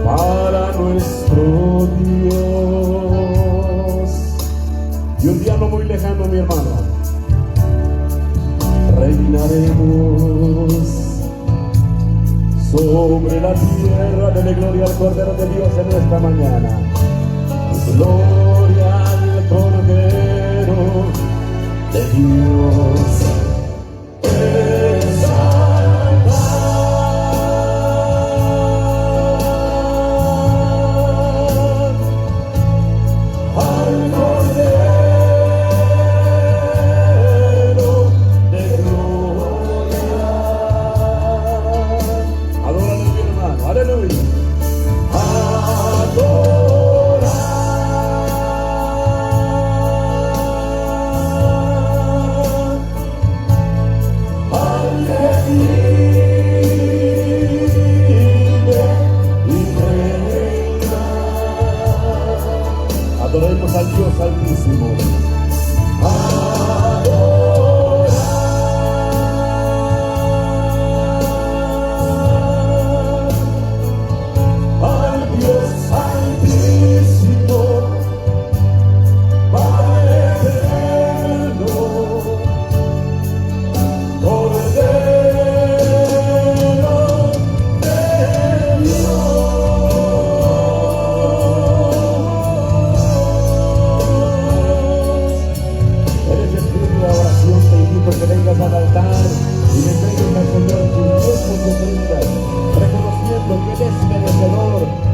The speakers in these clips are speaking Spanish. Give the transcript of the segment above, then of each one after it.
para nuestro Dios. Y un día no muy lejano, mi hermano, reinaremos sobre la tierra. Dele gloria al Cordero de Dios en esta mañana. Gloria al Cordero de Dios. Adoremos al Dios Altísimo.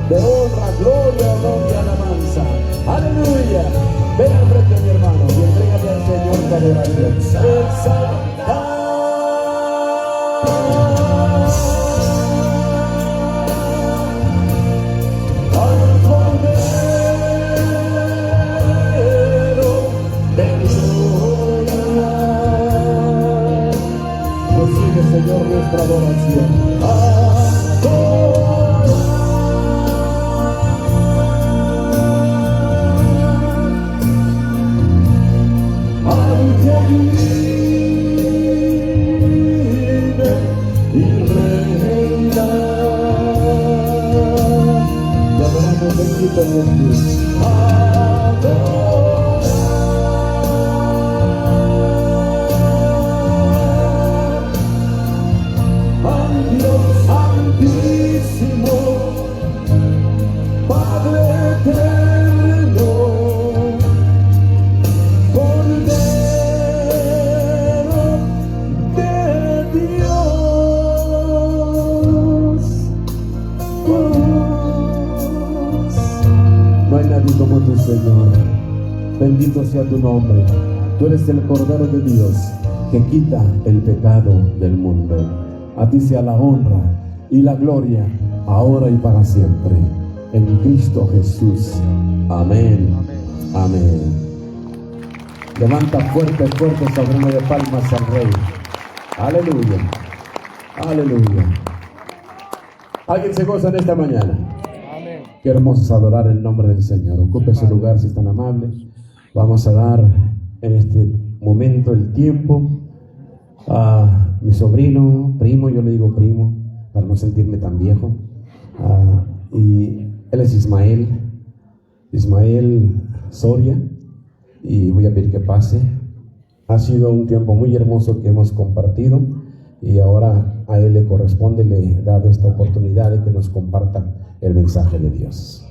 De honra, gloria, honor y alabanza. Aleluya. Ven al frente, mi hermano, y entrégate al Señor tu adoración. Al Cordero de gloria. Recibe, Señor, nuestra adoración. Bendito Jesús. Al Dios Santísimo, Padre eterno, Cordero de Dios. No hay nadie como tu Señor. Bendito sea tu nombre. Tú eres el Cordero de Dios que quita el pecado del mundo. A ti sea la honra y la gloria, ahora y para siempre. En Cristo Jesús. Amén. Amén. Levanta fuerte, fuerte salva de palmas al Rey. Aleluya. Aleluya. ¿Alguien se goza en esta mañana? Qué hermoso es adorar el nombre del Señor. Ocupe su lugar si es tan amable. Vamos a dar en este momento el tiempo a mi sobrino, primo, yo le digo primo, para no sentirme tan viejo. Y él es Ismael Soria, y voy a pedir que pase. Ha sido un tiempo muy hermoso que hemos compartido, y ahora a él le corresponde, le he dado esta oportunidad de que nos comparta el mensaje de Dios.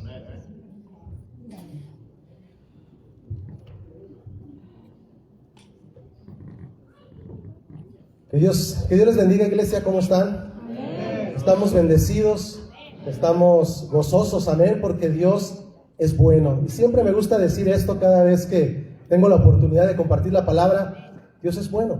Que Dios les bendiga, iglesia. ¿Cómo están? Amén. Estamos bendecidos, estamos gozosos, amén, porque Dios es bueno. Y siempre me gusta decir esto cada vez que tengo la oportunidad de compartir la palabra. Dios es bueno.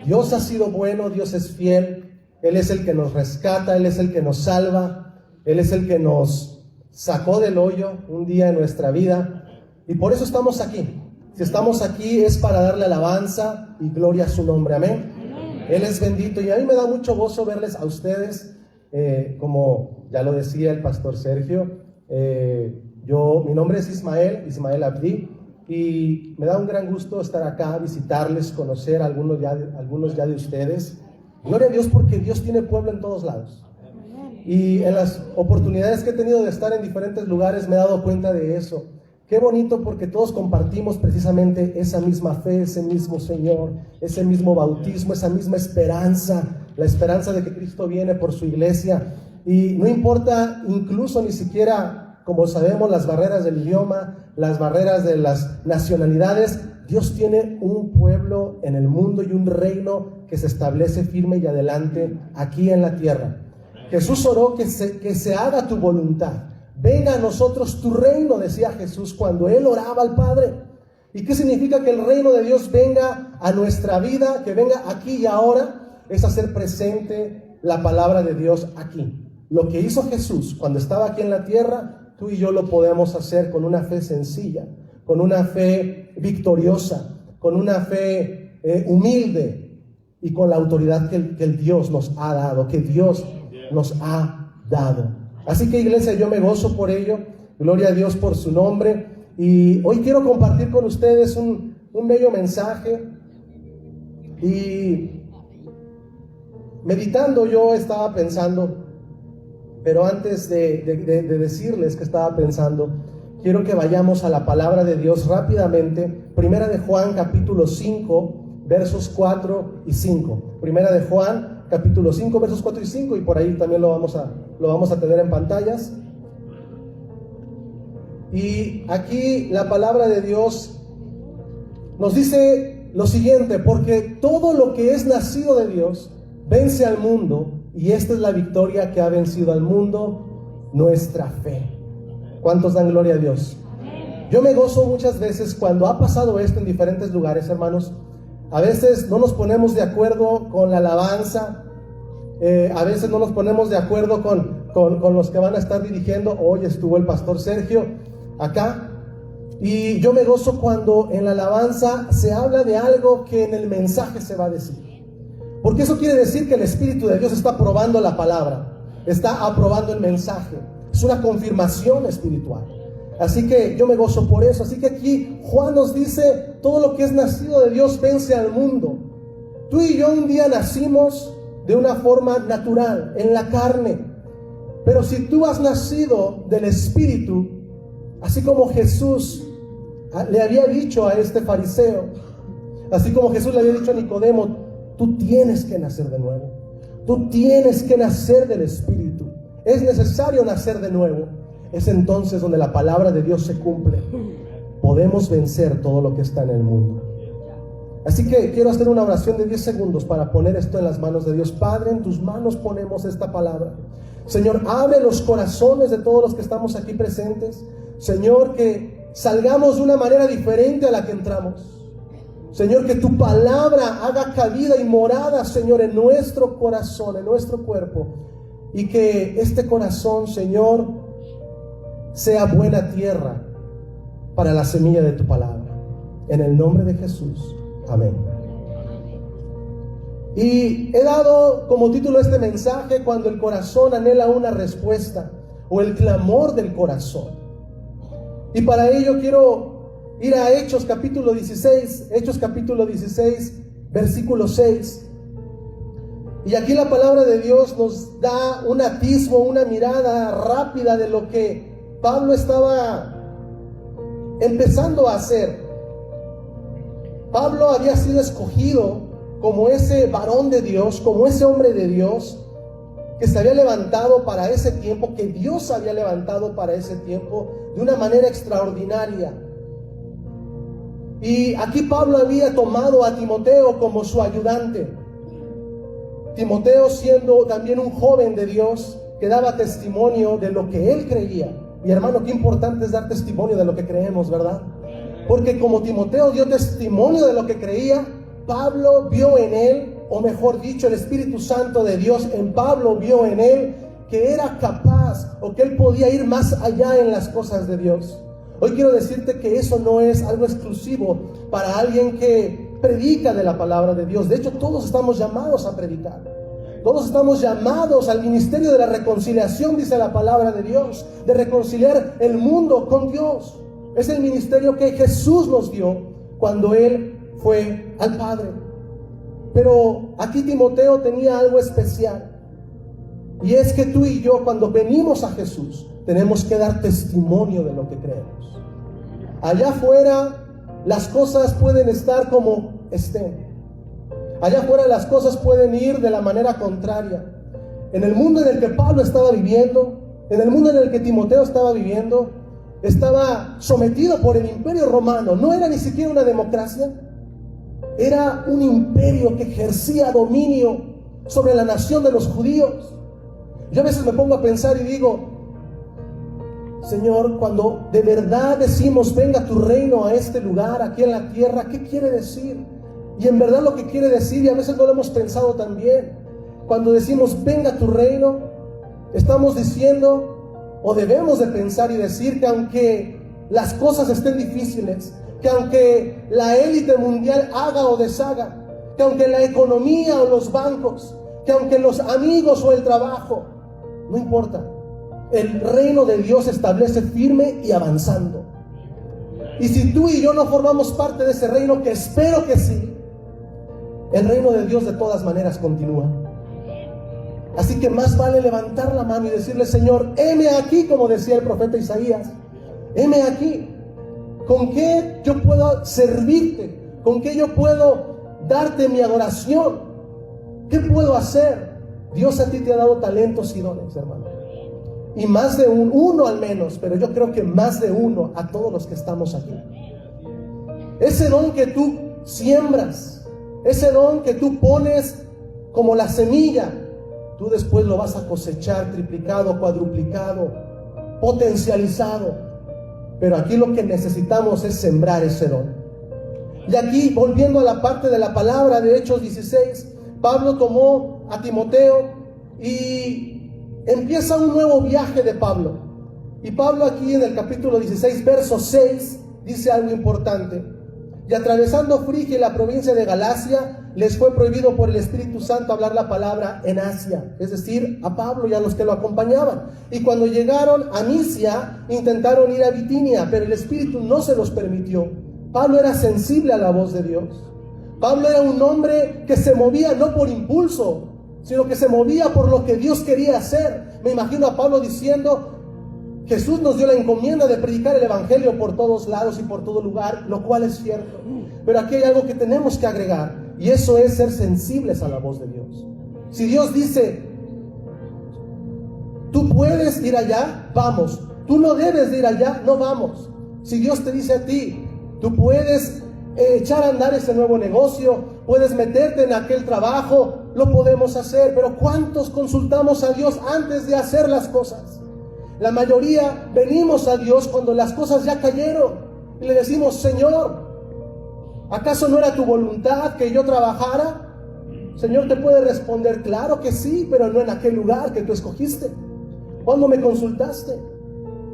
Dios ha sido bueno, Dios es fiel. Él es el que nos rescata, Él es el que nos salva, Él es el que nos sacó del hoyo un día en nuestra vida. Y por eso estamos aquí. Si estamos aquí es para darle alabanza y gloria a su nombre, amén. Él es bendito, y a mí me da mucho gozo verles a ustedes, como ya lo decía el pastor Sergio. Mi nombre es Ismael Abdi, y me da un gran gusto estar acá, visitarles, conocer a algunos ya de ustedes. Gloria a Dios, porque Dios tiene pueblo en todos lados. Y en las oportunidades que he tenido de estar en diferentes lugares me he dado cuenta de eso. Qué bonito, porque todos compartimos precisamente esa misma fe, ese mismo Señor, ese mismo bautismo, esa misma esperanza, la esperanza de que Cristo viene por su iglesia. Y no importa incluso ni siquiera, como sabemos, las barreras del idioma, las barreras de las nacionalidades. Dios tiene un pueblo en el mundo y un reino que se establece firme y adelante aquí en la tierra. Jesús oró que se haga tu voluntad. Venga a nosotros tu reino, decía Jesús cuando Él oraba al Padre. ¿Y qué significa que el reino de Dios venga a nuestra vida, que venga aquí y ahora? Es hacer presente la palabra de Dios aquí. Lo que hizo Jesús cuando estaba aquí en la tierra, tú y yo lo podemos hacer con una fe sencilla, con una fe victoriosa, con una fe humilde y con la autoridad que el Dios nos ha dado, que Dios nos ha dado. Así que, iglesia, yo me gozo por ello. Gloria a Dios por su nombre. Y hoy quiero compartir con ustedes un bello mensaje. Y meditando yo estaba pensando, pero antes de decirles que estaba pensando, quiero que vayamos a la palabra de Dios rápidamente. Primera de Juan, capítulo 5, versos 4 y 5. Primera de Juan, capítulo 5, versos 4 y 5, y por ahí también lo vamos a tener en pantallas. Y aquí la palabra de Dios nos dice lo siguiente: porque todo lo que es nacido de Dios vence al mundo, y esta es la victoria que ha vencido al mundo, nuestra fe. ¿Cuántos dan gloria a Dios? Yo me gozo muchas veces cuando ha pasado esto en diferentes lugares, hermanos. A veces no nos ponemos de acuerdo con la alabanza, a veces no nos ponemos de acuerdo con los que van a estar dirigiendo. Hoy estuvo el pastor Sergio acá, y yo me gozo cuando en la alabanza se habla de algo que en el mensaje se va a decir, porque eso quiere decir que el Espíritu de Dios está aprobando la palabra, está aprobando el mensaje. Es una confirmación espiritual. Así que yo me gozo por eso. Así que aquí Juan nos dice: todo lo que es nacido de Dios vence al mundo. Tú y yo un día nacimos de una forma natural, en la carne. Pero si tú has nacido del Espíritu, así como Jesús le había dicho a este fariseo, así como Jesús le había dicho a Nicodemo, tú tienes que nacer de nuevo. Tú tienes que nacer del Espíritu. Es necesario nacer de nuevo. Es entonces donde la palabra de Dios se cumple. Podemos vencer todo lo que está en el mundo. Así que quiero hacer una oración de 10 segundos para poner esto en las manos de Dios. Padre, en tus manos ponemos esta palabra. Señor, abre los corazones de todos los que estamos aquí presentes. Señor, que salgamos de una manera diferente a la que entramos. Señor, que tu palabra haga cabida y morada, Señor, en nuestro corazón, en nuestro cuerpo. Y que este corazón, Señor, sea buena tierra para la semilla de tu palabra. En el nombre de Jesús. Amén. Y he dado como título este mensaje: cuando el corazón anhela una respuesta, o el clamor del corazón. Y para ello quiero ir a Hechos capítulo 16, versículo 6. Y aquí la palabra de Dios nos da un atisbo, una mirada rápida de lo que Pablo estaba empezando a hacer. Pablo había sido escogido como ese varón de Dios, como ese hombre de Dios que se había levantado para ese tiempo, que Dios había levantado para ese tiempo de una manera extraordinaria. Y aquí Pablo había tomado a Timoteo como su ayudante. Timoteo siendo también un joven de Dios que daba testimonio de lo que él creía. Y hermano, qué importante es dar testimonio de lo que creemos, ¿verdad? Porque como Timoteo dio testimonio de lo que creía, Pablo vio en él, o mejor dicho, el Espíritu Santo de Dios en Pablo vio en él que era capaz, o que él podía ir más allá en las cosas de Dios. Hoy quiero decirte que eso no es algo exclusivo para alguien que predica de la palabra de Dios. De hecho, todos estamos llamados a predicar. Todos estamos llamados al ministerio de la reconciliación, dice la palabra de Dios, de reconciliar el mundo con Dios. Es el ministerio que Jesús nos dio cuando Él fue al Padre. Pero aquí Timoteo tenía algo especial. Y es que tú y yo, cuando venimos a Jesús, tenemos que dar testimonio de lo que creemos. Allá afuera las cosas pueden estar como estén. Allá afuera las cosas pueden ir de la manera contraria. En el mundo en el que Pablo estaba viviendo, en el mundo en el que Timoteo estaba viviendo, estaba sometido por el imperio romano. No era ni siquiera una democracia, era un imperio que ejercía dominio sobre la nación de los judíos. Yo a veces me pongo a pensar y digo, Señor, cuando de verdad decimos venga tu reino a este lugar, aquí en la tierra, ¿qué quiere decir? Y en verdad lo que quiere decir, y a veces no lo hemos pensado tan bien, cuando decimos venga tu reino, estamos diciendo, o debemos de pensar y decir, que aunque las cosas estén difíciles, que aunque la élite mundial haga o deshaga, que aunque la economía o los bancos, que aunque los amigos o el trabajo, no importa, el reino de Dios se establece firme y avanzando. Y si tú y yo no formamos parte de ese reino, que espero que sí, el reino de Dios de todas maneras continúa. Así que más vale levantar la mano y decirle, Señor, heme aquí, como decía el profeta Isaías, heme aquí. ¿Con qué yo puedo servirte? ¿Con qué yo puedo darte mi adoración? ¿Qué puedo hacer? Dios a ti te ha dado talentos y dones, hermano. Y más de uno al menos, pero yo creo que más de uno a todos los que estamos aquí. Ese don que tú siembras, ese don que tú pones como la semilla, tú después lo vas a cosechar triplicado, cuadruplicado, potencializado. Pero aquí lo que necesitamos es sembrar ese don. Y aquí, volviendo a la parte de la palabra de Hechos 16, Pablo tomó a Timoteo y empieza un nuevo viaje de Pablo. Y Pablo aquí en el capítulo 16, verso 6, dice algo importante. Y atravesando Frigia y la provincia de Galacia, les fue prohibido por el Espíritu Santo hablar la palabra en Asia, es decir, a Pablo y a los que lo acompañaban. Y cuando llegaron a Misia, intentaron ir a Bitinia, pero el Espíritu no se los permitió. Pablo era sensible a la voz de Dios. Pablo era un hombre que se movía no por impulso, sino que se movía por lo que Dios quería hacer. Me imagino a Pablo diciendo, Jesús nos dio la encomienda de predicar el evangelio por todos lados y por todo lugar, lo cual es cierto. Pero aquí hay algo que tenemos que agregar, y eso es ser sensibles a la voz de Dios. Si Dios dice, tú puedes ir allá, vamos. Tú no debes de ir allá, no vamos. Si Dios te dice a ti, tú puedes echar a andar ese nuevo negocio, puedes meterte en aquel trabajo, lo podemos hacer. Pero ¿cuántos consultamos a Dios antes de hacer las cosas? La mayoría venimos a Dios cuando las cosas ya cayeron y le decimos, Señor, ¿acaso no era tu voluntad que yo trabajara? Señor te puede responder, claro que sí, pero no en aquel lugar que tú escogiste. ¿Cuándo me consultaste?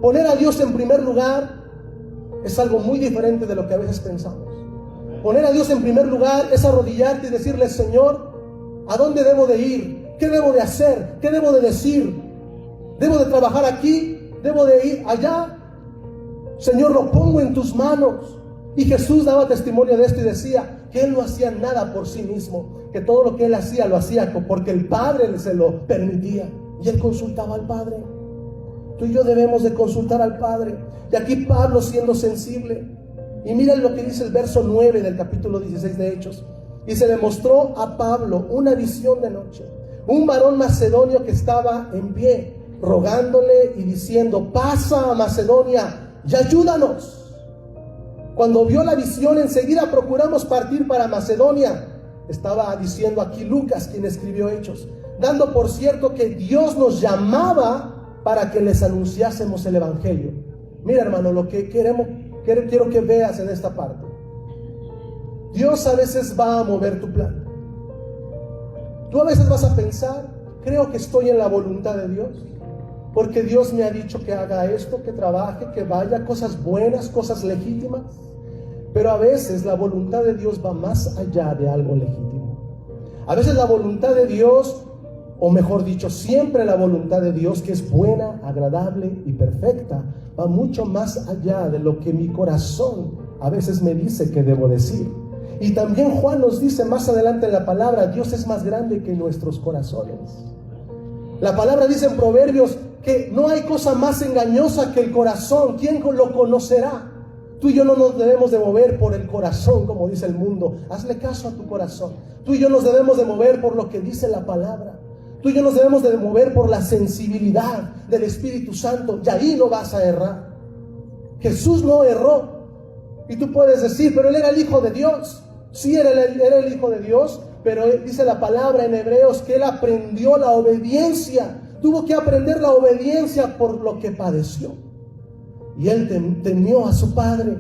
Poner a Dios en primer lugar es algo muy diferente de lo que a veces pensamos. Poner a Dios en primer lugar es arrodillarte y decirle, Señor, ¿a dónde debo de ir? ¿Qué debo de hacer? ¿Qué debo de decir? ¿Debo de trabajar aquí? ¿Debo de ir allá? Señor, lo pongo en tus manos. Y Jesús daba testimonio de esto y decía que Él no hacía nada por sí mismo, que todo lo que Él hacía lo hacía porque el Padre se lo permitía. Y Él consultaba al Padre. Tú y yo debemos de consultar al Padre. Y aquí Pablo siendo sensible. Y miren lo que dice el verso 9 del capítulo 16 de Hechos. Y se le mostró a Pablo una visión de noche. Un varón macedonio que estaba en pie, rogándole y diciendo, pasa a Macedonia y ayúdanos. Cuando vio la visión, enseguida procuramos partir para Macedonia. Estaba diciendo aquí Lucas, quien escribió Hechos, dando por cierto que Dios nos llamaba para que les anunciásemos el evangelio. Mira, hermano, lo que quiero que veas en esta parte. Dios a veces va a mover tu plan. Tú a veces vas a pensar, creo que estoy en la voluntad de Dios, porque Dios me ha dicho que haga esto, que trabaje, que vaya, cosas buenas, cosas legítimas. Pero a veces la voluntad de Dios va más allá de algo legítimo. A veces la voluntad de Dios, o mejor dicho, siempre la voluntad de Dios, que es buena, agradable y perfecta, va mucho más allá de lo que mi corazón a veces me dice que debo decir. Y también Juan nos dice más adelante en la palabra, Dios es más grande que nuestros corazones. La palabra dice en Proverbios que no hay cosa más engañosa que el corazón. ¿Quién lo conocerá? Tú y yo no nos debemos de mover por el corazón, como dice el mundo. Hazle caso a tu corazón. Tú y yo nos debemos de mover por lo que dice la palabra. Tú y yo nos debemos de mover por la sensibilidad del Espíritu Santo. Y ahí no vas a errar. Jesús no erró. Y tú puedes decir, pero Él era el Hijo de Dios. Sí, era el Hijo de Dios, pero dice la palabra en Hebreos que Él aprendió la obediencia. Tuvo que aprender la obediencia por lo que padeció. Y Él temió a su Padre.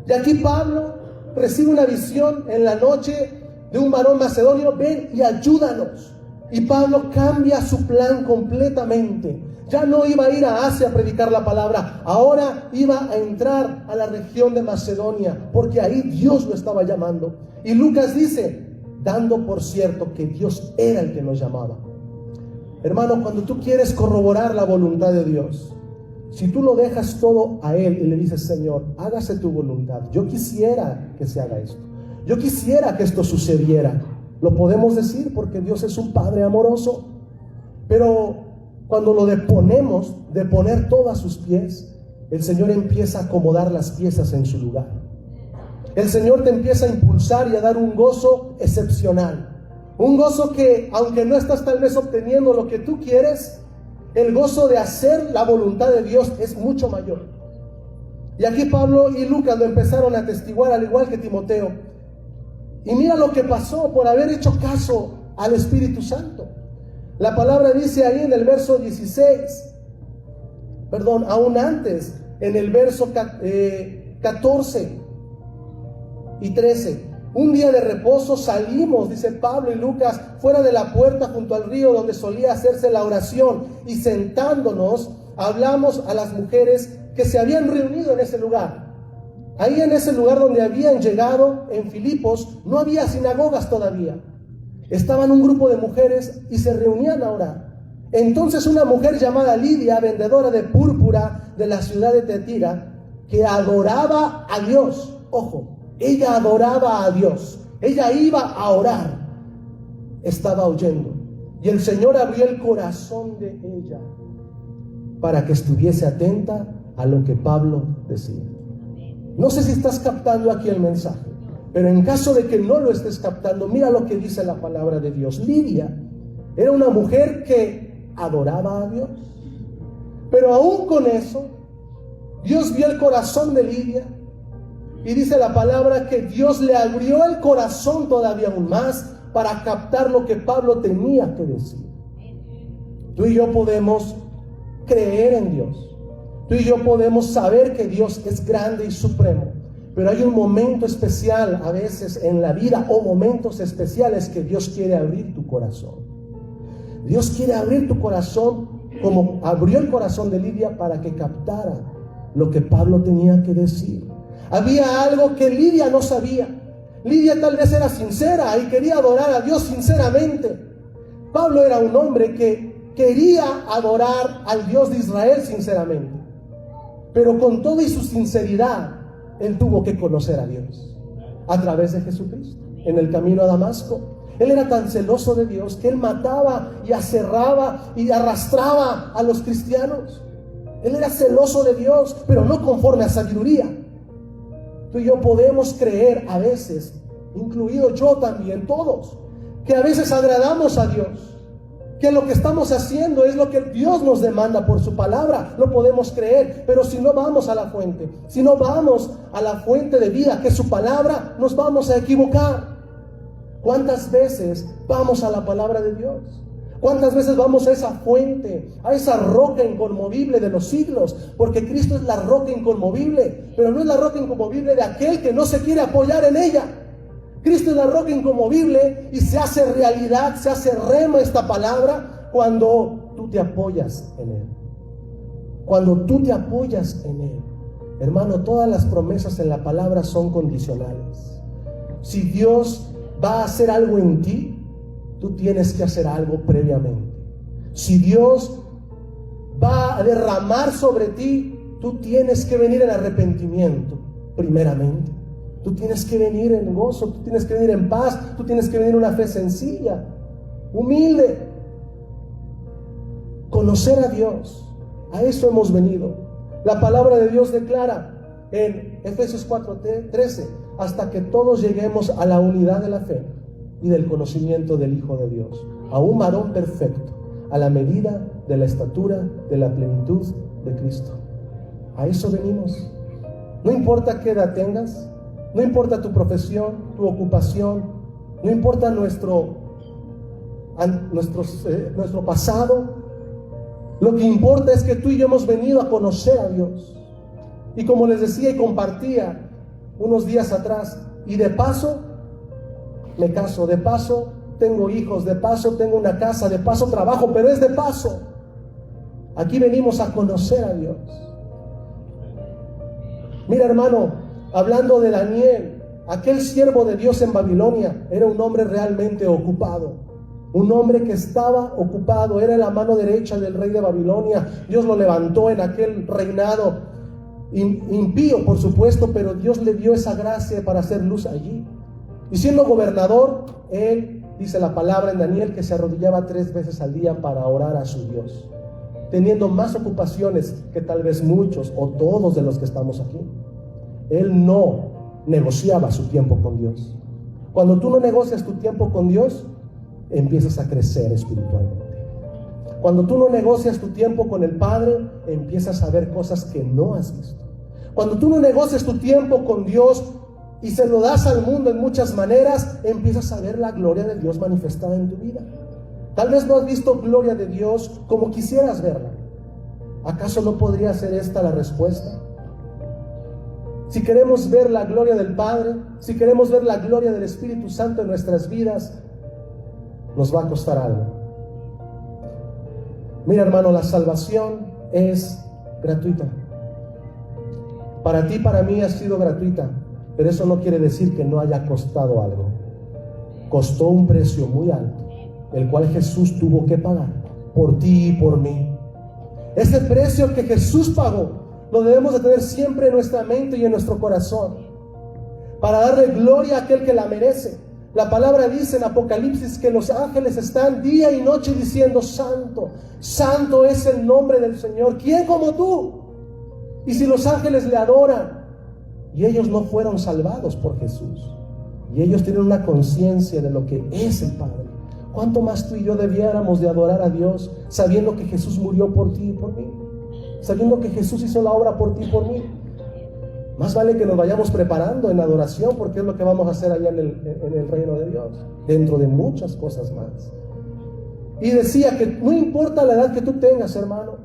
Y aquí Pablo recibe una visión en la noche de un varón macedonio. Ven y ayúdanos. Y Pablo cambia su plan completamente. Ya no iba a ir a Asia a predicar la palabra. Ahora iba a entrar a la región de Macedonia, porque ahí Dios lo estaba llamando. Y Lucas dice, dando por cierto que Dios era el que nos llamaba. Hermano, cuando tú quieres corroborar la voluntad de Dios, si tú lo dejas todo a Él y le dices, Señor, hágase tu voluntad. Yo quisiera que se haga esto. Yo quisiera que esto sucediera. Lo podemos decir porque Dios es un Padre amoroso. Pero cuando lo deponemos, de poner todo a sus pies, el Señor empieza a acomodar las piezas en su lugar. El Señor te empieza a impulsar y a dar un gozo excepcional. Un gozo que, aunque no estás tal vez obteniendo lo que tú quieres, el gozo de hacer la voluntad de Dios es mucho mayor. Y aquí Pablo y Lucas lo empezaron a atestiguar, al igual que Timoteo. Y mira lo que pasó por haber hecho caso al Espíritu Santo. La palabra dice ahí en el verso 16, aún antes, en el verso 14 y 13. Un día de reposo salimos, dice Pablo y Lucas, fuera de la puerta junto al río donde solía hacerse la oración, y sentándonos hablamos a las mujeres que se habían reunido en ese lugar. Ahí en ese lugar donde habían llegado, en Filipos, no había sinagogas todavía. Estaban un grupo de mujeres y se reunían a orar. Entonces una mujer llamada Lidia, vendedora de púrpura de la ciudad de Tiatira, que adoraba a Dios, ojo, ella adoraba a Dios, ella iba a orar, estaba oyendo. Y el Señor abrió el corazón de ella para que estuviese atenta a lo que Pablo decía. No sé si estás captando aquí el mensaje, pero en caso de que no lo estés captando, mira lo que dice la palabra de Dios. Lidia era una mujer que adoraba a Dios, pero aún con eso, Dios vio el corazón de Lidia. Y dice la palabra que Dios le abrió el corazón todavía aún más para captar lo que Pablo tenía que decir. Tú y yo podemos creer en Dios. Tú y yo podemos saber que Dios es grande y supremo. Pero hay un momento especial a veces en la vida, o momentos especiales, que Dios quiere abrir tu corazón. Dios quiere abrir tu corazón como abrió el corazón de Lidia para que captara lo que Pablo tenía que decir. Había algo que Lidia no sabía. Lidia tal vez era sincera y quería adorar a Dios sinceramente. Pablo era un hombre que quería adorar al Dios de Israel sinceramente. Pero con toda y su sinceridad, él tuvo que conocer a Dios a través de Jesucristo. En el camino a Damasco, él era tan celoso de Dios que él mataba y aserraba y arrastraba a los cristianos. Él era celoso de Dios, pero no conforme a sabiduría. Tú y yo podemos creer a veces, incluido yo también, todos, que a veces agradamos a Dios, que lo que estamos haciendo es lo que Dios nos demanda por su palabra. Lo podemos creer, pero si no vamos a la fuente, si no vamos a la fuente de vida, que es su palabra, nos vamos a equivocar. ¿Cuántas veces vamos a la palabra de Dios? ¿Cuántas veces vamos a esa fuente, a esa roca inconmovible de los siglos? Porque Cristo es la roca inconmovible, pero no es la roca inconmovible de aquel que no se quiere apoyar en ella. Cristo es la roca inconmovible y se hace realidad, se hace rema esta palabra cuando tú te apoyas en Él. Cuando tú te apoyas en Él. Hermano, todas las promesas en la palabra son condicionales. Si Dios va a hacer algo en ti, tú tienes que hacer algo previamente. Si Dios va a derramar sobre ti, tú tienes que venir en arrepentimiento primeramente. Tú tienes que venir en gozo, tú tienes que venir en paz, tú tienes que venir en una fe sencilla, humilde. conocer a Dios. A eso hemos venido. La palabra de Dios declara en Efesios 4:13, hasta que todos lleguemos a la unidad de la fe y del conocimiento del Hijo de Dios, a un varón perfecto, a la medida de la estatura de la plenitud de Cristo. A eso venimos. No importa qué edad tengas, no importa tu profesión, tu ocupación, no importa nuestro pasado. Lo que importa es que tú y yo hemos venido a conocer a Dios. Y como les decía y compartía unos días atrás, y de paso me caso, de paso tengo hijos, de paso tengo una casa, de paso trabajo, pero es de paso. Aquí venimos a conocer a Dios. Mira, hermano, hablando de Daniel, aquel siervo de Dios en Babilonia era un hombre realmente ocupado. Un hombre que estaba ocupado, era la mano derecha del rey de Babilonia. Dios lo levantó en aquel reinado impío, por supuesto, pero Dios le dio esa gracia para hacer luz allí. Y siendo gobernador, él, dice la palabra en Daniel, que se arrodillaba 3 veces al día para orar a su Dios, teniendo más ocupaciones que tal vez muchos o todos de los que estamos aquí. Él no negociaba su tiempo con Dios. Cuando tú no negocias tu tiempo con Dios, empiezas a crecer espiritualmente. Cuando tú no negocias tu tiempo con el Padre, empiezas a ver cosas que no has visto. Cuando tú no negocias tu tiempo con Dios y se lo das al mundo en muchas maneras, empiezas a ver la gloria de Dios manifestada en tu vida. Tal vez no has visto gloria de Dios como quisieras verla. ¿Acaso no podría ser esta la respuesta? Si queremos ver la gloria del Padre, si queremos ver la gloria del Espíritu Santo en nuestras vidas, nos va a costar algo. Mira, hermano, la salvación es gratuita. Para ti, para mí ha sido gratuita, pero eso no quiere decir que no haya costado algo. Costó un precio muy alto, el cual Jesús tuvo que pagar por ti y por mí. Ese precio que Jesús pagó lo debemos de tener siempre en nuestra mente y en nuestro corazón, para darle gloria a aquel que la merece. La palabra dice en Apocalipsis que los ángeles están día y noche diciendo: santo, santo es el nombre del Señor. ¿Quién como tú? Y si los ángeles le adoran, y ellos no fueron salvados por Jesús, y ellos tienen una conciencia de lo que es el Padre, ¿cuánto más tú y yo debiéramos de adorar a Dios, sabiendo que Jesús murió por ti y por mí, sabiendo que Jesús hizo la obra por ti y por mí? Más vale que nos vayamos preparando en adoración, porque es lo que vamos a hacer allá en el reino de Dios, dentro de muchas cosas más. Y decía que no importa la edad que tú tengas, hermano.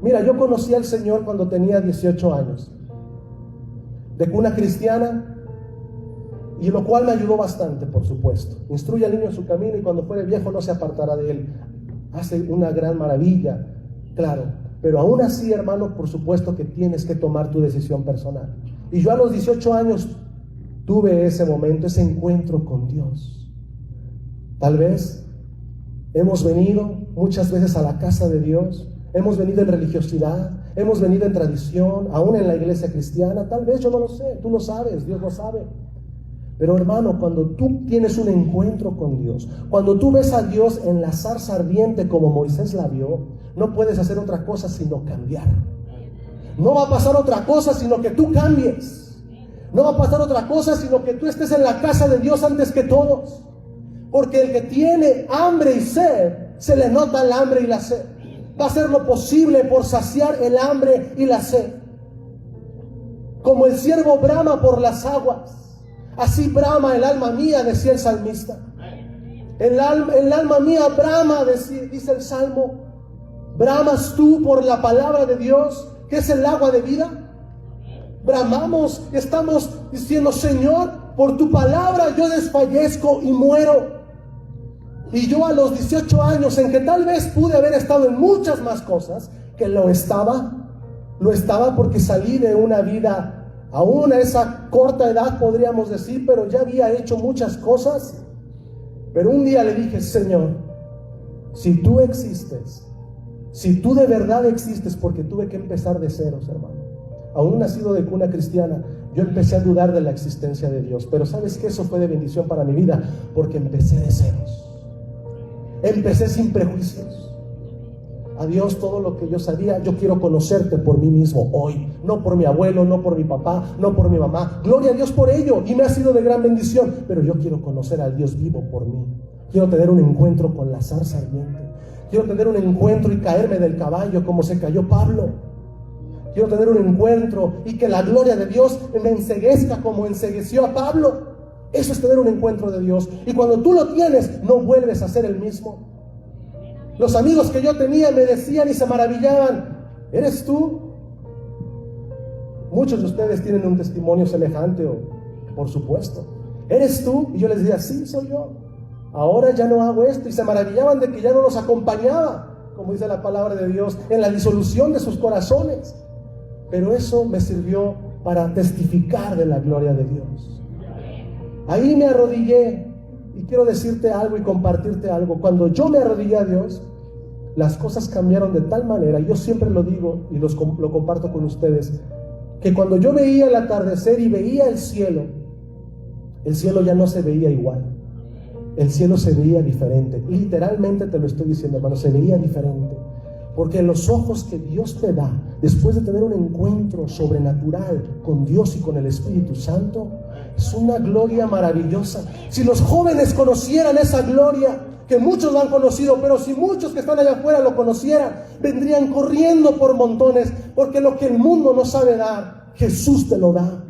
Mira, yo conocí al Señor cuando tenía 18 años, de cuna cristiana, y lo cual me ayudó bastante, por supuesto. Instruye al niño en su camino, y cuando fuere viejo no se apartará de él. Hace una gran maravilla, claro. Pero aún así, hermano, por supuesto que tienes que tomar tu decisión personal. Y yo a los 18 años tuve ese momento, ese encuentro con Dios. Tal vez hemos venido muchas veces a la casa de Dios, hemos venido en religiosidad, hemos venido en tradición, aún en la iglesia cristiana. Tal vez, yo no lo sé, tú lo sabes, Dios lo sabe. Pero hermano, cuando tú tienes un encuentro con Dios, cuando tú ves a Dios en la zarza ardiente como Moisés la vio, no puedes hacer otra cosa sino cambiar. No va a pasar otra cosa sino que tú cambies. No va a pasar otra cosa sino que tú estés en la casa de Dios antes que todos. Porque el que tiene hambre y sed, se le nota el hambre y la sed. Va a hacer lo posible por saciar el hambre y la sed. Como el ciervo brama por las aguas, así brama el alma mía, decía el salmista. El alma mía brama, dice el Salmo. ¿Bramas tú por la palabra de Dios, que es el agua de vida? Bramamos, estamos diciendo: Señor, por tu palabra yo desfallezco y muero. Y yo a los 18 años, en que tal vez pude haber estado en muchas más cosas, que lo estaba porque salí de una vida, aún a esa corta edad podríamos decir, pero ya había hecho muchas cosas. Pero un día le dije: Señor, si tú existes, si tú de verdad existes, porque tuve que empezar de ceros, hermano. Aún nacido de cuna cristiana, yo empecé a dudar de la existencia de Dios. Pero ¿sabes qué? Eso fue de bendición para mi vida, porque empecé de ceros. Empecé sin prejuicios. a Dios todo lo que yo sabía. Yo quiero conocerte por mí mismo hoy, no por mi abuelo, no por mi papá, no por mi mamá. Gloria a Dios por ello, y me ha sido de gran bendición, pero yo quiero conocer al Dios vivo por mí. Quiero tener un encuentro con la zarza ardiente. Quiero tener un encuentro y caerme del caballo como se cayó Pablo. Quiero tener un encuentro y que la gloria de Dios me enceguezca como encegueció a Pablo. Eso es tener un encuentro de Dios. Y cuando tú lo tienes, no vuelves a ser el mismo. Los amigos que yo tenía me decían y se maravillaban: ¿eres tú? Muchos de ustedes tienen un testimonio semejante, por supuesto. ¿Eres tú? Y yo les decía: sí, soy yo. Ahora ya no hago esto. Y se maravillaban de que ya no los acompañaba, como dice la palabra de Dios, en la disolución de sus corazones. Pero eso me sirvió para testificar de la gloria de Dios. Ahí me arrodillé, y quiero decirte algo y compartirte algo. Cuando yo me arrodillé a Dios, las cosas cambiaron de tal manera, y yo siempre lo digo y lo comparto con ustedes, que cuando yo veía el atardecer y veía el cielo ya no se veía igual. El cielo se veía diferente. Literalmente te lo estoy diciendo, hermano, se veía diferente. Porque los ojos que Dios te da, después de tener un encuentro sobrenatural con Dios y con el Espíritu Santo, es una gloria maravillosa. Si los jóvenes conocieran esa gloria, que muchos lo han conocido, pero si muchos que están allá afuera lo conocieran, vendrían corriendo por montones, porque lo que el mundo no sabe dar, Jesús te lo da.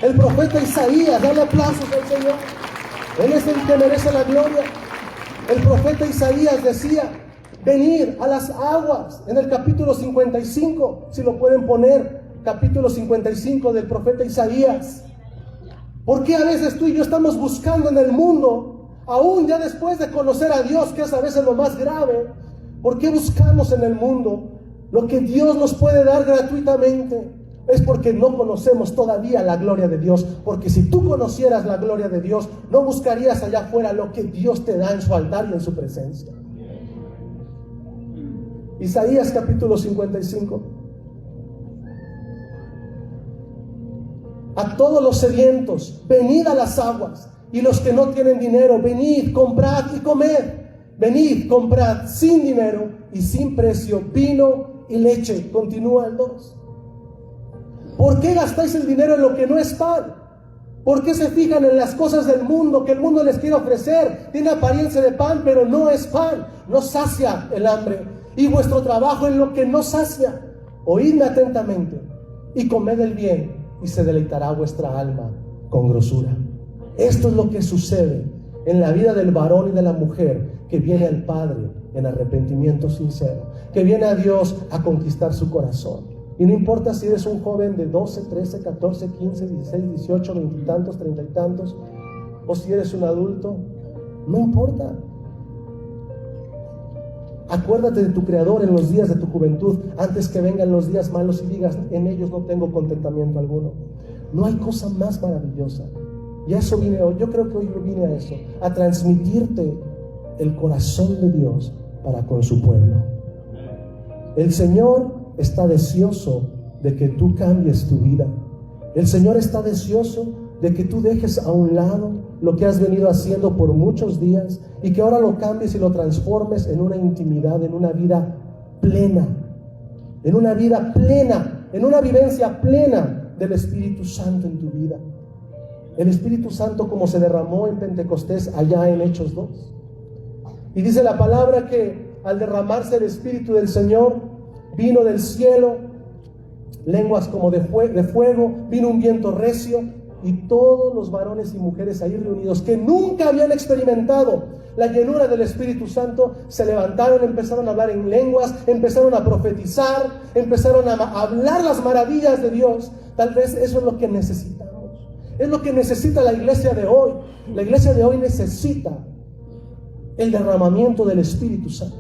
El profeta Isaías, dale aplausos al Señor. Él es el que merece la gloria. El profeta Isaías decía: venid a las aguas, en el capítulo 55, si lo pueden poner, capítulo 55 del profeta Isaías. ¿Por qué a veces tú y yo estamos buscando en el mundo, aún ya después de conocer a Dios, que es a veces lo más grave? ¿Por qué buscamos en el mundo lo que Dios nos puede dar gratuitamente? Es porque no conocemos todavía la gloria de Dios. Porque si tú conocieras la gloria de Dios, no buscarías allá afuera lo que Dios te da en su altar y en su presencia. Isaías capítulo 55. A todos los sedientos, venid a las aguas, y los que no tienen dinero, venid, comprad y comed. Venid, comprad sin dinero y sin precio vino y leche. Continúa el 2. ¿Por qué gastáis el dinero en lo que no es pan? ¿Por qué se fijan en las cosas del mundo que el mundo les quiere ofrecer? Tiene apariencia de pan, pero no es pan. No sacia el hambre. Y vuestro trabajo en lo que no sacia. Oídme atentamente y comed el bien, y se deleitará vuestra alma con grosura. Esto es lo que sucede en la vida del varón y de la mujer que viene al Padre en arrepentimiento sincero, que viene a Dios a conquistar su corazón. Y no importa si eres un joven de 12, 13, 14, 15, 16, 18, 20 y tantos, 30 y tantos, o si eres un adulto, no importa. Acuérdate de tu Creador en los días de tu juventud, antes que vengan los días malos y digas: en ellos no tengo contentamiento alguno. No hay cosa más maravillosa. Y a eso vine hoy. Yo creo que hoy vine a eso, a transmitirte el corazón de Dios para con su pueblo. El Señor está deseoso de que tú cambies tu vida. El Señor está deseoso de que tú dejes a un lado lo que has venido haciendo por muchos días y que ahora lo cambies y lo transformes en una intimidad, en una vida plena, en una vida plena, en una vivencia plena del Espíritu Santo en tu vida. El Espíritu Santo como se derramó en Pentecostés allá en Hechos 2. Y dice la palabra que al derramarse el Espíritu del Señor, vino del cielo lenguas como de fuego, vino un viento recio, y todos los varones y mujeres ahí reunidos que nunca habían experimentado la llenura del Espíritu Santo se levantaron, empezaron a hablar en lenguas, empezaron a profetizar, empezaron a hablar las maravillas de Dios. Tal vez eso es lo que necesitamos, es lo que necesita la iglesia de hoy. La iglesia de hoy necesita el derramamiento del Espíritu Santo.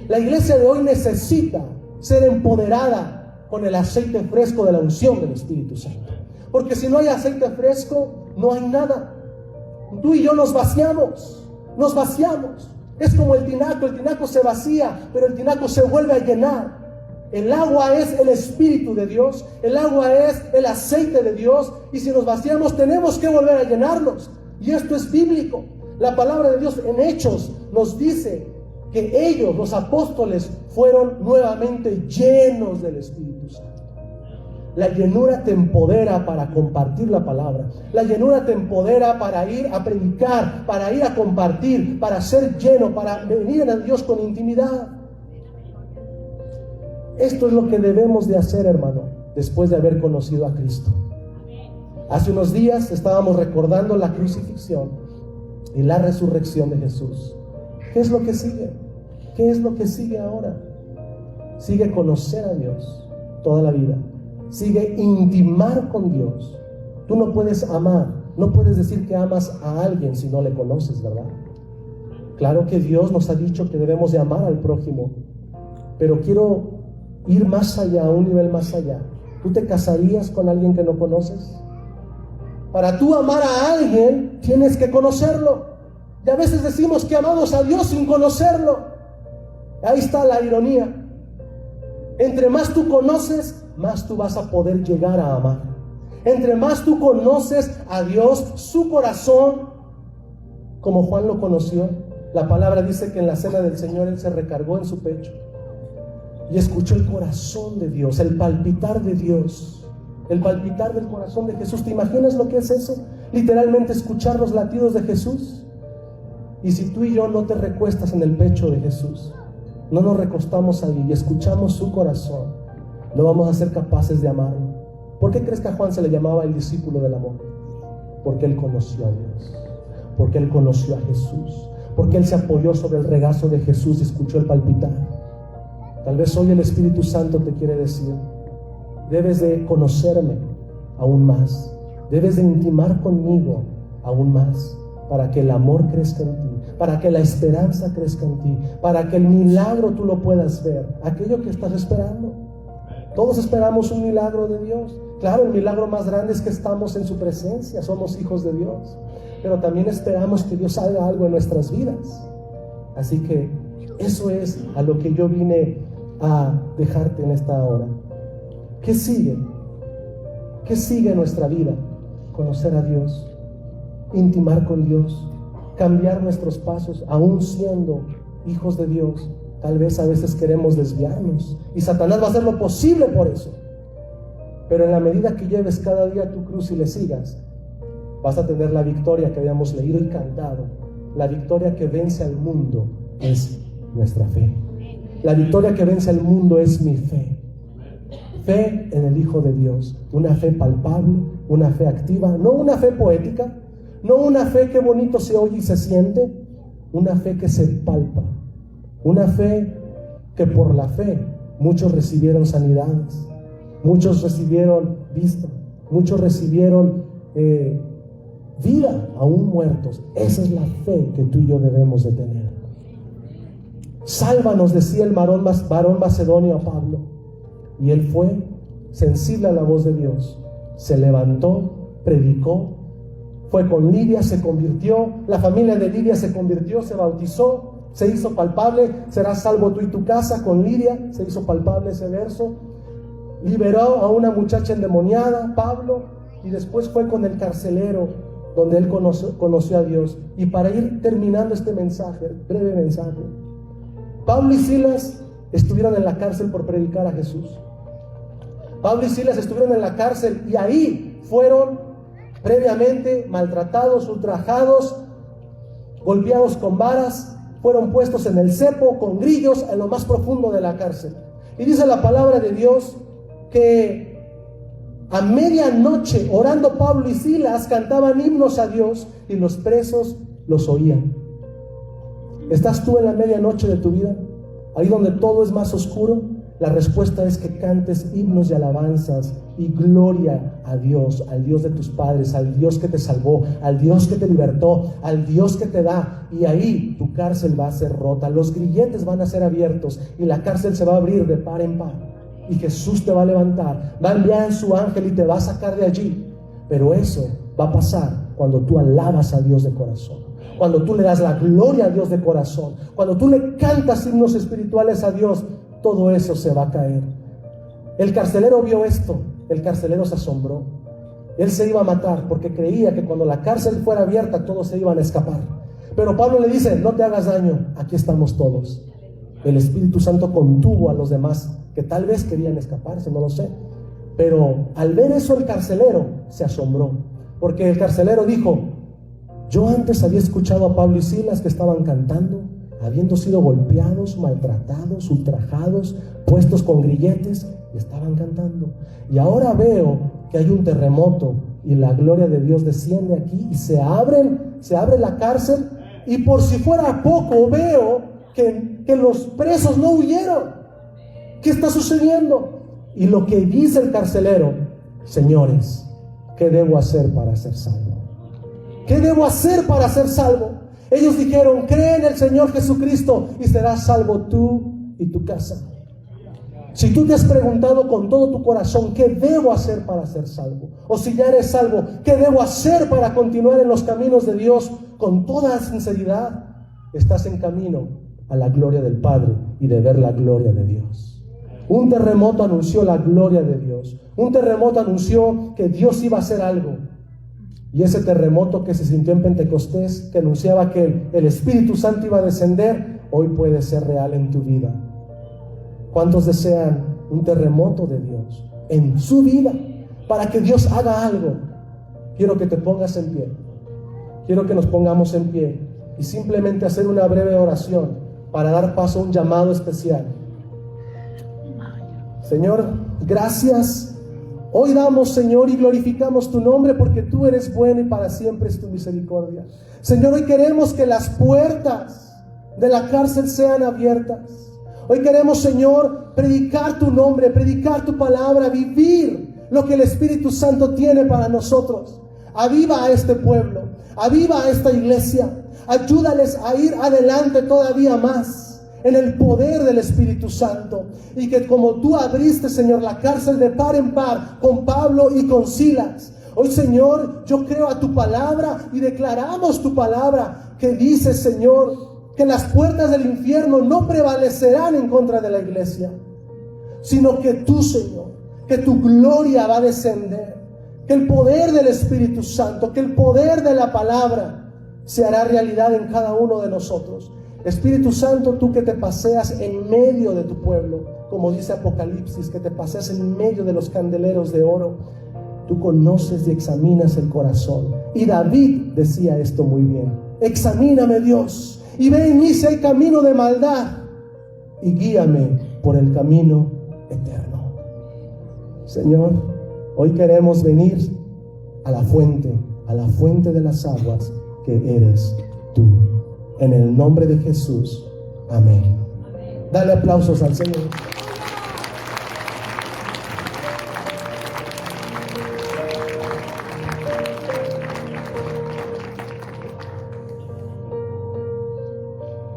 La iglesia de hoy necesita ser empoderada con el aceite fresco de la unción del Espíritu Santo. Porque si no hay aceite fresco, no hay nada. Tú y yo nos vaciamos. Es como el tinaco se vacía, pero el tinaco se vuelve a llenar. El agua es el Espíritu de Dios, el agua es el aceite de Dios, y si nos vaciamos tenemos que volver a llenarnos. Y esto es bíblico. La palabra de Dios en Hechos nos dice que ellos, los apóstoles, fueron nuevamente llenos del Espíritu Santo. La llenura te empodera para compartir la palabra. La llenura te empodera para ir a predicar, para ir a compartir, para ser lleno, para venir a Dios con intimidad. Esto es lo que debemos de hacer, hermano, después de haber conocido a Cristo. Hace unos días estábamos recordando la crucifixión y la resurrección de Jesús. ¿Qué es lo que sigue? ¿Qué es lo que sigue ahora? Sigue conocer a Dios toda la vida. Sigue intimar con Dios. Tú no puedes amar, no puedes decir que amas a alguien si no le conoces, ¿verdad? Claro que Dios nos ha dicho que debemos de amar al prójimo, pero quiero ir más allá, a un nivel más allá. ¿Tú te casarías con alguien que no conoces? Para tú amar a alguien, tienes que conocerlo. Y a veces decimos que amamos a Dios sin conocerlo. Ahí está la ironía. Entre más tú conoces, más tú vas a poder llegar a amar. Entre más tú conoces a Dios, su corazón, como Juan lo conoció, la palabra dice que en la cena del Señor Él se recargó en su pecho y escuchó el corazón de Dios, el palpitar de Dios, el palpitar del corazón de Jesús. ¿Te imaginas lo que es eso? Literalmente escuchar los latidos de Jesús. Y si tú y yo no te recuestas en el pecho de Jesús, no nos recostamos ahí y escuchamos su corazón, no vamos a ser capaces de amarlo. ¿Por qué crees que a Juan se le llamaba el discípulo del amor? Porque él conoció a Dios, porque él conoció a Jesús, porque él se apoyó sobre el regazo de Jesús y escuchó el palpitar. Tal vez hoy el Espíritu Santo te quiere decir: debes de conocerme aún más, debes de intimar conmigo aún más, para que el amor crezca en ti, para que la esperanza crezca en ti, para que el milagro tú lo puedas ver, aquello que estás esperando. Todos esperamos un milagro de Dios. Claro, el milagro más grande es que estamos en su presencia, somos hijos de Dios, pero también esperamos que Dios haga algo en nuestras vidas. Así que eso es a lo que yo vine a dejarte en esta hora. ¿Qué sigue? ¿Qué sigue en nuestra vida? Conocer a Dios, intimar con Dios, cambiar nuestros pasos, aún siendo hijos de Dios. Tal vez a veces queremos desviarnos y Satanás va a hacer lo posible por eso, pero en la medida que lleves cada día tu cruz y le sigas, vas a tener la victoria que habíamos leído y cantado. La victoria que vence al mundo es nuestra fe. La victoria que vence al mundo es mi fe. Fe en el Hijo de Dios, una fe palpable, una fe activa, no una fe poética, no una fe que bonito se oye y se siente, una fe que se palpa, una fe que por la fe muchos recibieron sanidades, muchos recibieron vista, muchos recibieron vida aún muertos. Esa es la fe que tú y yo debemos de tener. Sálvanos, decía el varón macedonio a Pablo, y él fue sensible a la voz de Dios, se levantó, predicó, fue con Lidia, se convirtió, la familia de Lidia se convirtió, se bautizó, se hizo palpable: serás salvo tú y tu casa. Con Lidia se hizo palpable ese verso. Liberó a una muchacha endemoniada, Pablo, y después fue con el carcelero, donde él conoció a Dios. Y para ir terminando este mensaje, breve mensaje, Pablo y Silas estuvieron en la cárcel por predicar a Jesús. Pablo y Silas estuvieron en la cárcel y ahí fueron previamente maltratados, ultrajados, golpeados con varas, fueron puestos en el cepo con grillos en lo más profundo de la cárcel. Y dice la palabra de Dios que a medianoche, orando Pablo y Silas, cantaban himnos a Dios y los presos los oían. ¿Estás tú en la medianoche de tu vida? Ahí donde todo es más oscuro. La respuesta es que cantes himnos y alabanzas y gloria a Dios, al Dios de tus padres, al Dios que te salvó, al Dios que te libertó, al Dios que te da. Y ahí tu cárcel va a ser rota, los grilletes van a ser abiertos y la cárcel se va a abrir de par en par. Y Jesús te va a levantar, va a enviar a su ángel y te va a sacar de allí. Pero eso va a pasar cuando tú alabas a Dios de corazón, cuando tú le das la gloria a Dios de corazón, cuando tú le cantas himnos espirituales a Dios. Todo eso se va a caer. El carcelero vio esto, el carcelero se asombró. Él se iba a matar porque creía que cuando la cárcel fuera abierta todos se iban a escapar. Pero Pablo le dice, no te hagas daño, aquí estamos todos. El Espíritu Santo contuvo a los demás que tal vez querían escaparse, no lo sé. Pero al ver eso el carcelero se asombró, porque el carcelero dijo, yo antes había escuchado a Pablo y Silas que estaban cantando, habiendo sido golpeados, maltratados, ultrajados, puestos con grilletes, y estaban cantando. Y ahora veo que hay un terremoto y la gloria de Dios desciende aquí y se abre la cárcel, y por si fuera poco veo que los presos no huyeron. ¿Qué está sucediendo? Y lo que dice el carcelero, señores, ¿qué debo hacer para ser salvo? ¿Qué debo hacer para ser salvo? Ellos dijeron, cree en el Señor Jesucristo y serás salvo tú y tu casa. Si tú te has preguntado con todo tu corazón, ¿qué debo hacer para ser salvo? O si ya eres salvo, ¿qué debo hacer para continuar en los caminos de Dios con toda sinceridad? Estás en camino a la gloria del Padre y de ver la gloria de Dios. Un terremoto anunció la gloria de Dios. Un terremoto anunció que Dios iba a hacer algo. Y ese terremoto que se sintió en Pentecostés, que anunciaba que el Espíritu Santo iba a descender, hoy puede ser real en tu vida. ¿Cuántos desean un terremoto de Dios en su vida para que Dios haga algo? Quiero que te pongas en pie. Quiero que nos pongamos en pie y simplemente hacer una breve oración para dar paso a un llamado especial. Señor, gracias. Hoy damos, Señor, y glorificamos tu nombre porque tú eres bueno y para siempre es tu misericordia. Señor, hoy queremos que las puertas de la cárcel sean abiertas. Hoy queremos, Señor, predicar tu nombre, predicar tu palabra, vivir lo que el Espíritu Santo tiene para nosotros. Aviva a este pueblo, aviva a esta iglesia. Ayúdales a ir adelante todavía más en el poder del Espíritu Santo, y que como tú abriste, Señor, la cárcel de par en par con Pablo y con Silas, hoy, Señor, yo creo a tu palabra y declaramos tu palabra que dice, Señor, que las puertas del infierno no prevalecerán en contra de la iglesia, sino que tú, Señor, que tu gloria va a descender, que el poder del Espíritu Santo, que el poder de la palabra se hará realidad en cada uno de nosotros. Espíritu Santo, tú que te paseas en medio de tu pueblo, como dice Apocalipsis, que te paseas en medio de los candeleros de oro, tú conoces y examinas el corazón. Y David decía esto muy bien: examíname, Dios, y ve en mí si hay camino de maldad, y guíame por el camino eterno. Señor, hoy queremos venir a la fuente de las aguas que eres tú. En el nombre de Jesús. Amén. Dale aplausos al Señor.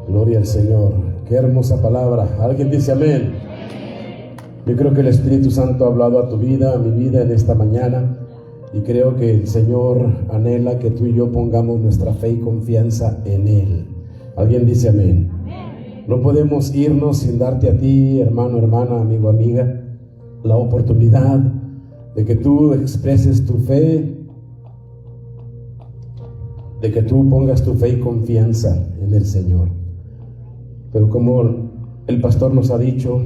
Gloria al Señor. Qué hermosa palabra. ¿Alguien dice amén? Yo creo que el Espíritu Santo ha hablado a tu vida, a mi vida en esta mañana. Y creo que el Señor anhela que tú y yo pongamos nuestra fe y confianza en Él. ¿Alguien dice amén? No podemos irnos sin darte a ti, hermano, hermana, amigo, amiga, la oportunidad de que tú expreses tu fe, de que tú pongas tu fe y confianza en el Señor. Pero como el pastor nos ha dicho,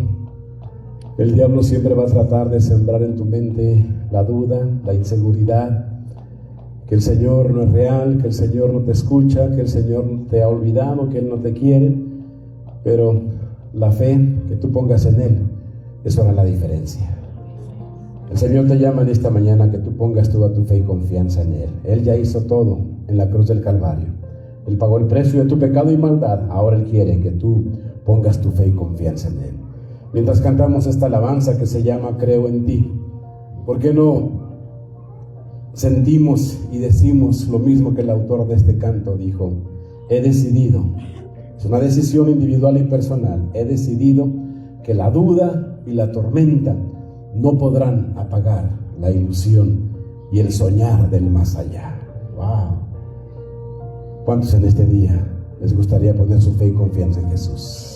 el diablo siempre va a tratar de sembrar en tu mente la duda, la inseguridad, que el Señor no es real, que el Señor no te escucha, que el Señor te ha olvidado, que Él no te quiere. Pero la fe que tú pongas en Él, eso hará la diferencia. El Señor te llama en esta mañana a que tú pongas toda tu fe y confianza en Él. Él ya hizo todo en la cruz del Calvario. Él pagó el precio de tu pecado y maldad. Ahora Él quiere que tú pongas tu fe y confianza en Él. Mientras cantamos esta alabanza que se llama Creo en ti, ¿por qué no sentimos y decimos lo mismo que el autor de este canto dijo? He decidido, es una decisión individual y personal, he decidido que la duda y la tormenta no podrán apagar la ilusión y el soñar del más allá. ¡Wow! ¿Cuántos en este día les gustaría poner su fe y confianza en Jesús?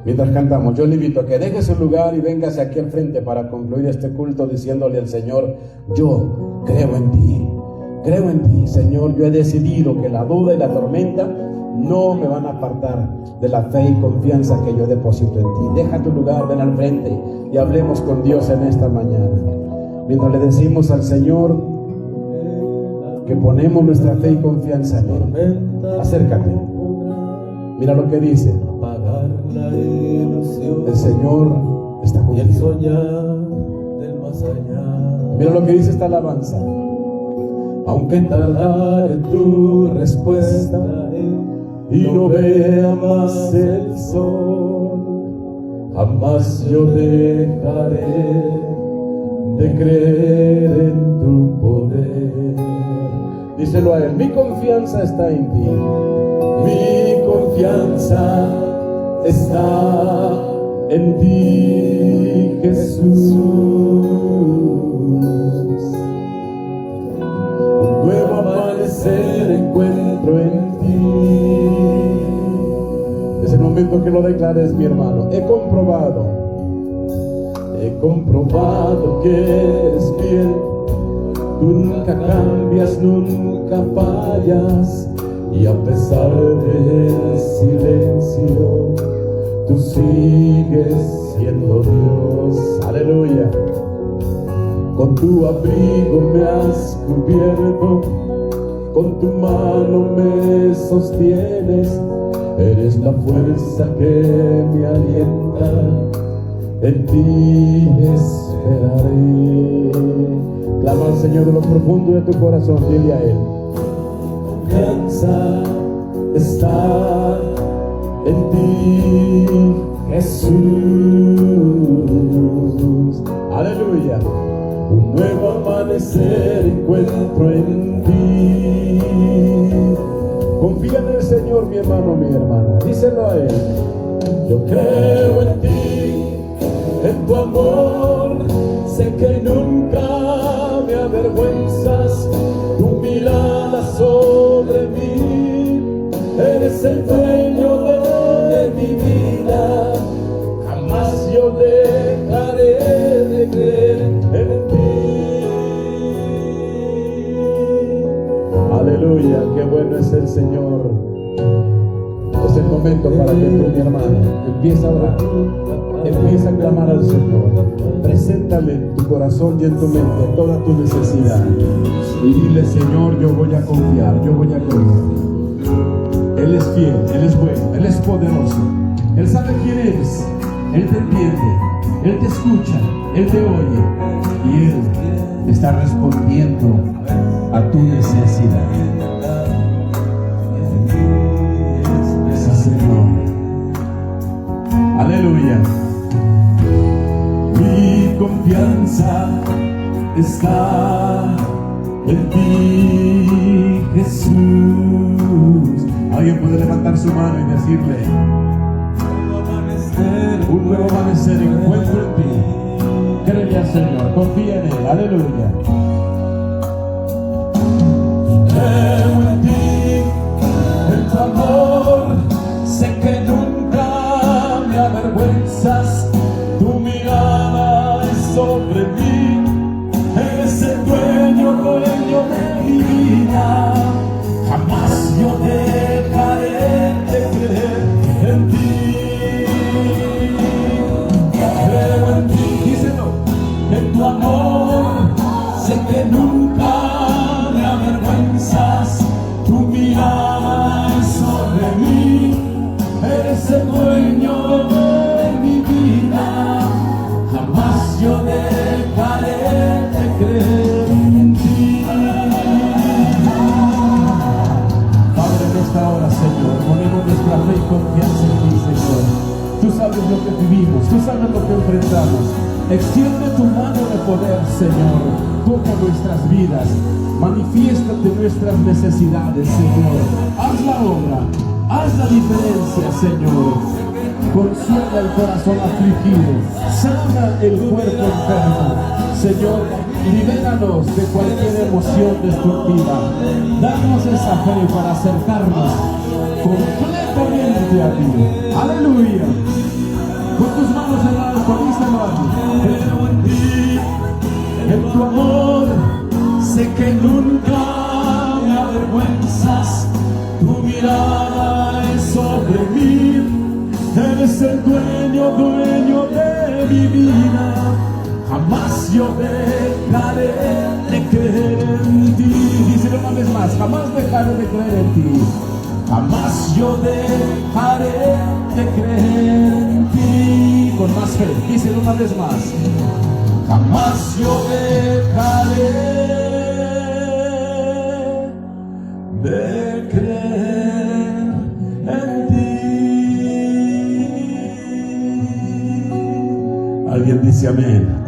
Mientras cantamos, yo le invito a que deje su lugar y véngase aquí al frente para concluir este culto diciéndole al Señor: yo creo en ti, Creo en ti, Señor. Yo he decidido que la duda y la tormenta no me van a apartar de la fe y confianza que yo deposito en ti. Deja tu lugar, ven al frente y hablemos con Dios en esta mañana. Mientras le decimos al Señor que ponemos nuestra fe y confianza en Él. Acércate. Mira lo que dice. El Señor está contigo. Mira lo que dice esta alabanza. Aunque tardare tu respuesta y no vea más el sol, jamás yo dejaré de creer en tu poder. Díselo a Él. Mi confianza está en ti. Mi confianza está en ti, Jesús. Un nuevo amanecer encuentro en ti. Es el momento que lo declares, mi hermano. He comprobado que eres fiel. Tú nunca cambias, nunca fallas. Y a pesar del silencio, tú sigues siendo Dios. Aleluya. Con tu abrigo me has cubierto, con tu mano me sostienes. Eres la fuerza que me alienta, en ti esperaré. Clama al Señor de lo profundo de tu corazón, dile a Él. Confianza está en ti, Jesús. Aleluya. Un nuevo amanecer encuentro en ti. Confía en el Señor, mi hermano, mi hermana. Díselo a Él. Yo creo en ti, en tu amor. Sé que nunca me avergüenzas. Tu mirada sobre mí. Eres el dueño de mi vida. Jamás yo dejaré de creer en ti. Aleluya, qué bueno es el Señor. Es el momento para que tú, mi hermano, empieza a orar, empieza a clamar al Señor. Preséntale en tu corazón y en tu mente toda tu necesidad y dile: Señor, yo voy a confiar, yo voy a creer. Él es fiel, Él es bueno, Él es poderoso. Él sabe quién eres, Él te entiende, Él te escucha, Él te oye y Él está respondiendo a tu necesidad. Sí, Señor. Aleluya. Mi confianza está en ti, Jesús. Alguien puede levantar su mano y decirle: un nuevo amanecer encuentro en ti. Créele al Señor, confía en Él. Aleluya. Creo en ti, en tu amor. Sé que nunca me avergüenzas. Tu mirada es sobre mí. Eres el dueño de mi vida. Jamás yo dejaré de creer en ti. Creo en ti, díselo, en tu amor. Sé que nunca me avergüenzas. Tu mirada es sobre mí. Eres el dueño de mi vida. Jamás yo dejaré de creer en ti. Padre, en esta hora, Señor, ponemos nuestra fe y confianza en ti, Señor. Tú sabes lo que vivimos, tú sabes lo que enfrentamos. Extiende tu mano de poder, Señor. Toca nuestras vidas. Manifiéstate nuestras necesidades, Señor. Haz la obra, haz la diferencia, Señor. Consuela el corazón afligido, sana el cuerpo enfermo. Señor, libéranos de cualquier emoción destructiva. Danos esa fe para acercarnos completamente a ti. Aleluya. Con tus manos en alto, díselo a ti. Creo en ti, en tu amor. Sé que nunca vergüenzas, tu mirada es sobre mí. Eres el dueño de mi vida. Jamás yo dejaré de creer en ti. Díselo una vez más, jamás dejaré de creer en ti. Jamás yo dejaré de creer en ti. Con más fe, díselo una vez más. Jamás yo dejaré de creer en ti. Alguien dice amén.